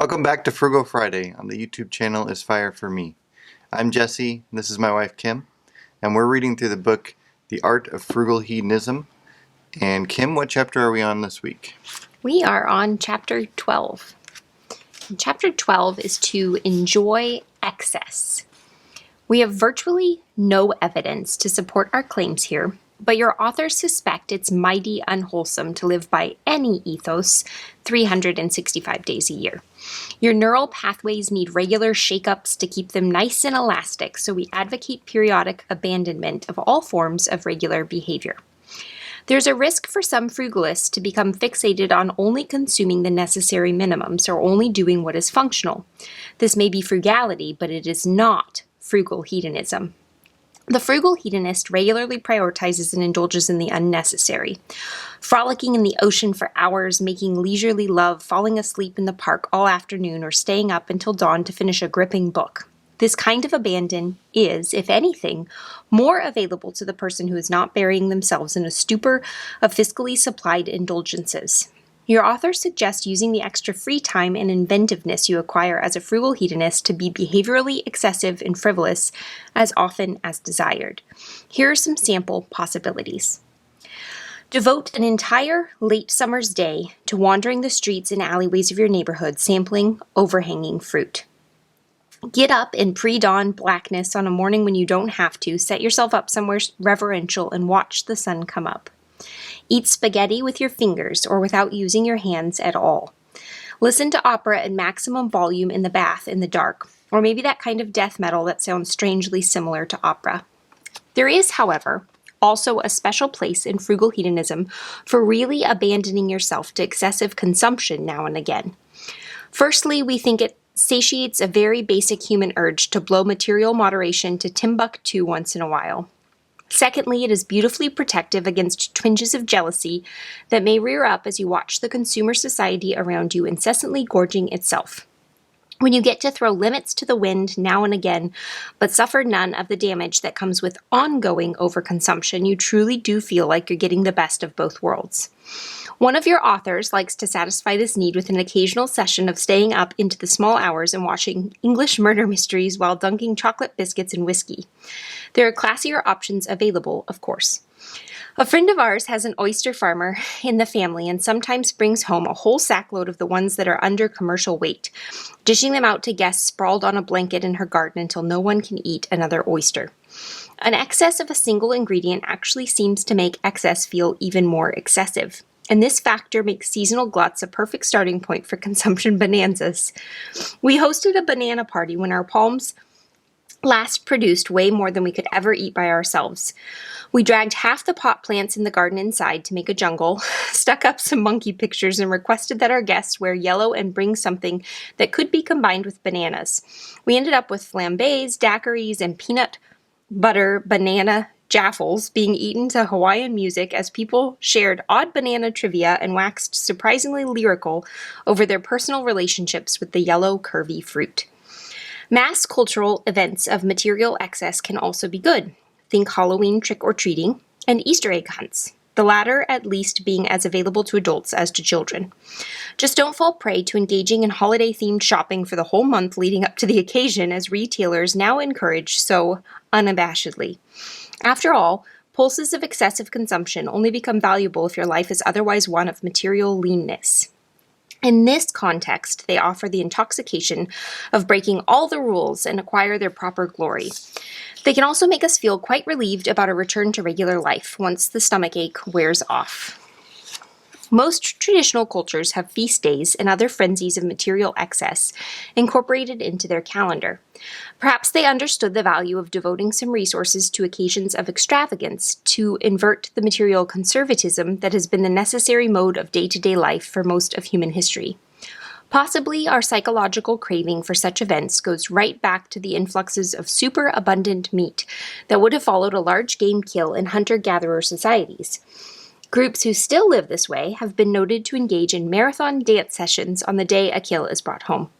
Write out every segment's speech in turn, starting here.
Welcome back to Frugal Friday on the YouTube channel Is Fire For Me. I'm Jesse, and this is my wife Kim, and we're reading through the book The Art of Frugal Hedonism. And Kim, what chapter are we on this week? We are on chapter 12. And chapter 12 is to enjoy excess. We have virtually no evidence to support our claims here, but your authors suspect it's mighty unwholesome to live by any ethos 365 days a year. Your neural pathways need regular shake-ups to keep them nice and elastic, so we advocate periodic abandonment of all forms of regular behavior. There's a risk for some frugalists to become fixated on only consuming the necessary minimums or only doing what is functional. This may be frugality, but it is not frugal hedonism. The frugal hedonist regularly prioritizes and indulges in the unnecessary, frolicking in the ocean for hours, making leisurely love, falling asleep in the park all afternoon, or staying up until dawn to finish a gripping book. This kind of abandon is, if anything, more available to the person who is not burying themselves in a stupor of fiscally supplied indulgences. Your authors suggest using the extra free time and inventiveness you acquire as a frugal hedonist to be behaviorally excessive and frivolous as often as desired. Here are some sample possibilities. Devote an entire late summer's day to wandering the streets and alleyways of your neighborhood, sampling overhanging fruit. Get up in pre-dawn blackness on a morning when you don't have to, set yourself up somewhere reverential, and watch the sun come up. Eat spaghetti with your fingers or without using your hands at all. Listen to opera at maximum volume in the bath in the dark, or maybe that kind of death metal that sounds strangely similar to opera. There is, however, also a special place in frugal hedonism for really abandoning yourself to excessive consumption now and again. Firstly, we think it satiates a very basic human urge to blow material moderation to Timbuktu once in a while. Secondly, it is beautifully protective against twinges of jealousy that may rear up as you watch the consumer society around you incessantly gorging itself. When you get to throw limits to the wind now and again, but suffer none of the damage that comes with ongoing overconsumption, you truly do feel like you're getting the best of both worlds. One of your authors likes to satisfy this need with an occasional session of staying up into the small hours and watching English murder mysteries while dunking chocolate biscuits in whiskey. There are classier options available, of course. A friend of ours has an oyster farmer in the family and sometimes brings home a whole sackload of the ones that are under commercial weight, dishing them out to guests sprawled on a blanket in her garden until no one can eat another oyster. An excess of a single ingredient actually seems to make excess feel even more excessive. And this factor makes seasonal gluts a perfect starting point for consumption bonanzas. We hosted a banana party when our palms last produced way more than we could ever eat by ourselves. We dragged half the pot plants in the garden inside to make a jungle, stuck up some monkey pictures, and requested that our guests wear yellow and bring something that could be combined with bananas. We ended up with flambés, daiquiris, and peanut butter banana jaffles being eaten to Hawaiian music as people shared odd banana trivia and waxed surprisingly lyrical over their personal relationships with the yellow, curvy fruit. Mass cultural events of material excess can also be good. Think Halloween trick-or-treating and Easter egg hunts, the latter at least being as available to adults as to children. Just don't fall prey to engaging in holiday-themed shopping for the whole month leading up to the occasion, as retailers now encourage so unabashedly. After all, pulses of excessive consumption only become valuable if your life is otherwise one of material leanness. In this context, they offer the intoxication of breaking all the rules and acquire their proper glory. They can also make us feel quite relieved about a return to regular life once the stomachache wears off. Most traditional cultures have feast days and other frenzies of material excess incorporated into their calendar. Perhaps they understood the value of devoting some resources to occasions of extravagance to invert the material conservatism that has been the necessary mode of day-to-day life for most of human history. Possibly our psychological craving for such events goes right back to the influxes of superabundant meat that would have followed a large game kill in hunter-gatherer societies. Groups who still live this way have been noted to engage in marathon dance sessions on the day a kill is brought home.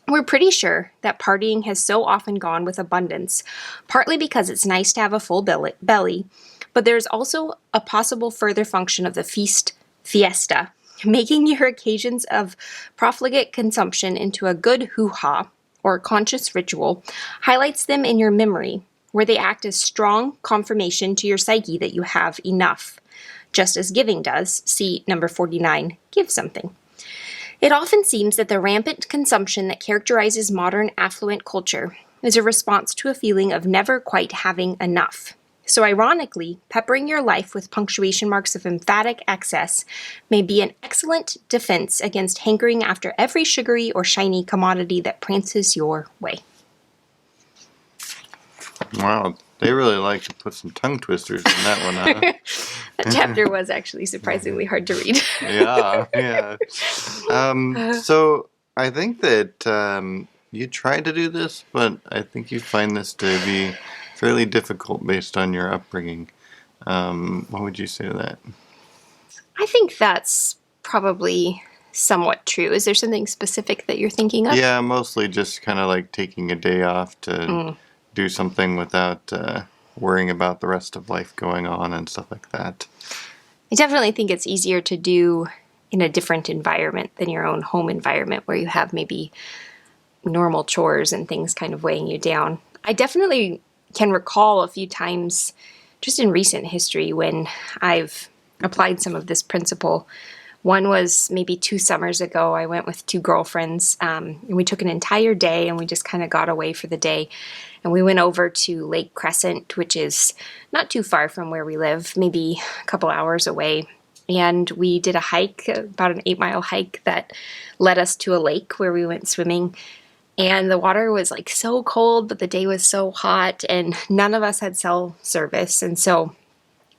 We're pretty sure that partying has so often gone with abundance, partly because it's nice to have a full belly, but there's also a possible further function of the fiesta Making your occasions of profligate consumption into a good hoo-ha or conscious ritual highlights them in your memory, where they act as strong confirmation to your psyche that you have enough, just as giving does. See number 49, give something. It often seems that the rampant consumption that characterizes modern affluent culture is a response to a feeling of never quite having enough. So ironically, peppering your life with punctuation marks of emphatic excess may be an excellent defense against hankering after every sugary or shiny commodity that prances your way. Wow, they really like to put some tongue twisters in that one, huh? That chapter was actually surprisingly hard to read. Yeah. So I think that you tried to do this, but I think you find this to be fairly difficult based on your upbringing. What would you say to that? I think that's probably somewhat true. Is there something specific that you're thinking of? Yeah, mostly just kind of like taking a day off to do something without worrying about the rest of life going on and stuff like that. I definitely think it's easier to do in a different environment than your own home environment where you have maybe normal chores and things kind of weighing you down. I definitely can recall a few times just in recent history when I've applied some of this principle. One was maybe 2 summers ago. I went with 2 girlfriends, and we took an entire day and we just kind of got away for the day. And we went over to Lake Crescent, which is not too far from where we live, maybe a couple hours away. And we did a hike, about an 8-mile hike that led us to a lake where we went swimming. And the water was like so cold, but the day was so hot, and none of us had cell service. And so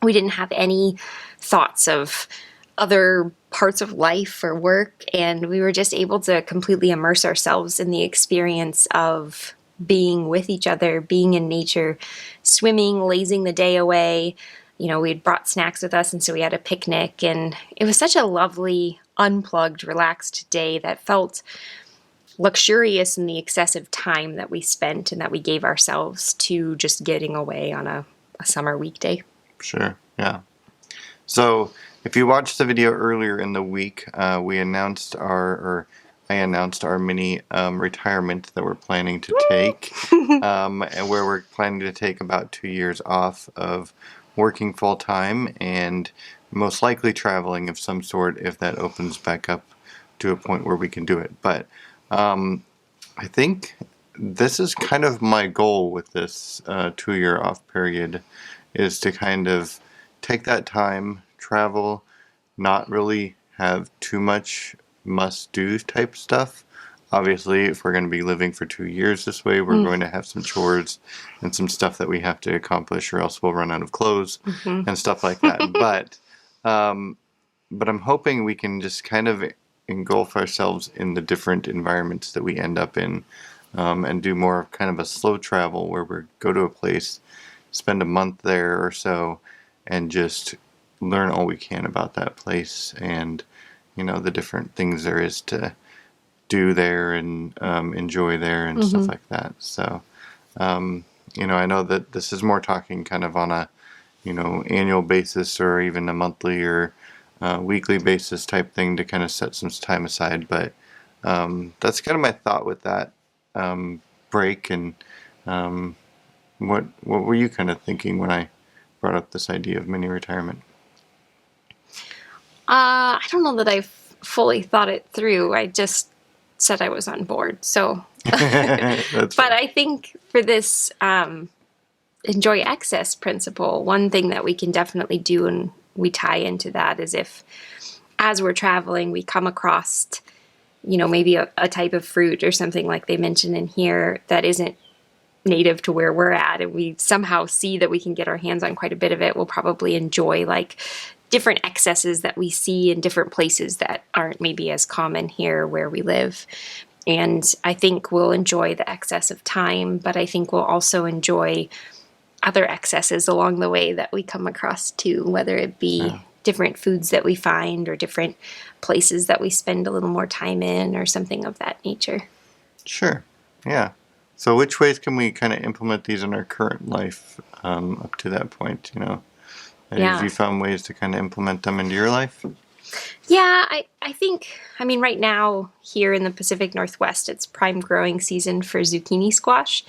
we didn't have any thoughts of other parts of life or work. And we were just able to completely immerse ourselves in the experience of being with each other, being in nature, swimming, lazing the day away. You know, we had brought snacks with us, and so we had a picnic. And it was such a lovely, unplugged, relaxed day that felt luxurious in the excessive time that we spent and that we gave ourselves to just getting away on a summer weekday. Sure, yeah. So if you watched the video earlier in the week, I announced our mini retirement that we're planning to take, and where we're planning to take about 2 years off of working full time and most likely traveling of some sort if that opens back up to a point where we can do it. But I think this is kind of my goal with this 2-year off period, is to kind of take that time, travel, not really have too much must-do type stuff. Obviously, if we're going to be living for 2 years this way, we're going to have some chores and some stuff that we have to accomplish, or else we'll run out of clothes and stuff like that. But I'm hoping we can just kind of engulf ourselves in the different environments that we end up in, and do more of kind of a slow travel where we go to a place, spend a month there or so, and just learn all we can about that place and, you know, the different things there is to do there and enjoy there and stuff like that. So, you know, I know that this is more talking kind of on a, you know, annual basis or even a monthly or weekly basis type thing to kind of set some time aside. But that's kind of my thought with that break. And what were you kind of thinking when I brought up this idea of mini retirement? I don't know that I've fully thought it through. I just said I was on board. So, but I think for this enjoy excess principle, one thing that we can definitely do, and we tie into that, is if as we're traveling, we come across, you know, maybe a type of fruit or something like they mentioned in here that isn't native to where we're at, and we somehow see that we can get our hands on quite a bit of it, we'll probably enjoy like different excesses that we see in different places that aren't maybe as common here where we live. And I think we'll enjoy the excess of time, but I think we'll also enjoy other excesses along the way that we come across too, whether it be different foods that we find or different places that we spend a little more time in or something of that nature. Sure. Yeah. So which ways can we kind of implement these in our current life up to that point, you know? Have you found ways to kind of implement them into your life? Yeah, I think, right now here in the Pacific Northwest, it's prime growing season for zucchini squash.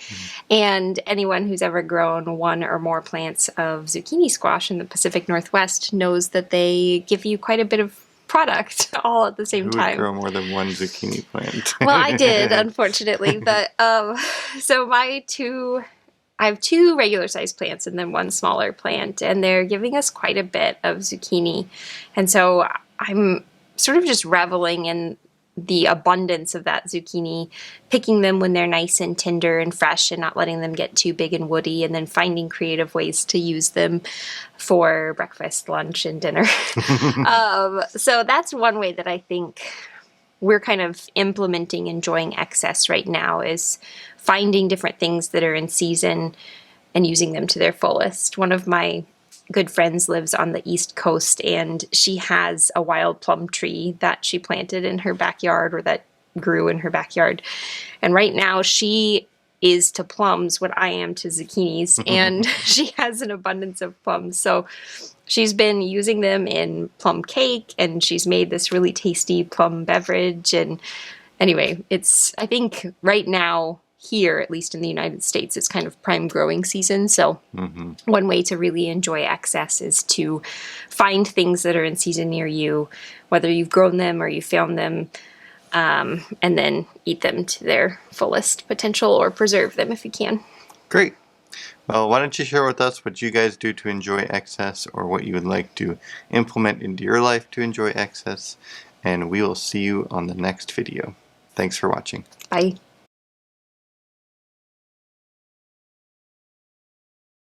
And anyone who's ever grown one or more plants of zucchini squash in the Pacific Northwest knows that they give you quite a bit of product all at the same Who would time. grow more than one zucchini plant? Well, I did, unfortunately, but so I have two regular sized plants and then one smaller plant, and they're giving us quite a bit of zucchini. And so I'm sort of just reveling in the abundance of that zucchini, picking them when they're nice and tender and fresh and not letting them get too big and woody, and then finding creative ways to use them for breakfast, lunch, and dinner. So that's one way that I think we're kind of implementing enjoying excess right now, is finding different things that are in season and using them to their fullest. One of my good friends lives on the East Coast, and she has a wild plum tree that she planted in her backyard, or that grew in her backyard. And right now she is to plums what I am to zucchinis, and she has an abundance of plums. So she's been using them in plum cake, and she's made this really tasty plum beverage. And anyway, I think right now here, at least in the United States, it's kind of prime growing season. So one way to really enjoy excess is to find things that are in season near you, whether you've grown them or you found them, and then eat them to their fullest potential, or preserve them if you can. Great. Well, why don't you share with us what you guys do to enjoy excess, or what you would like to implement into your life to enjoy excess, and we will see you on the next video. Thanks for watching. Bye.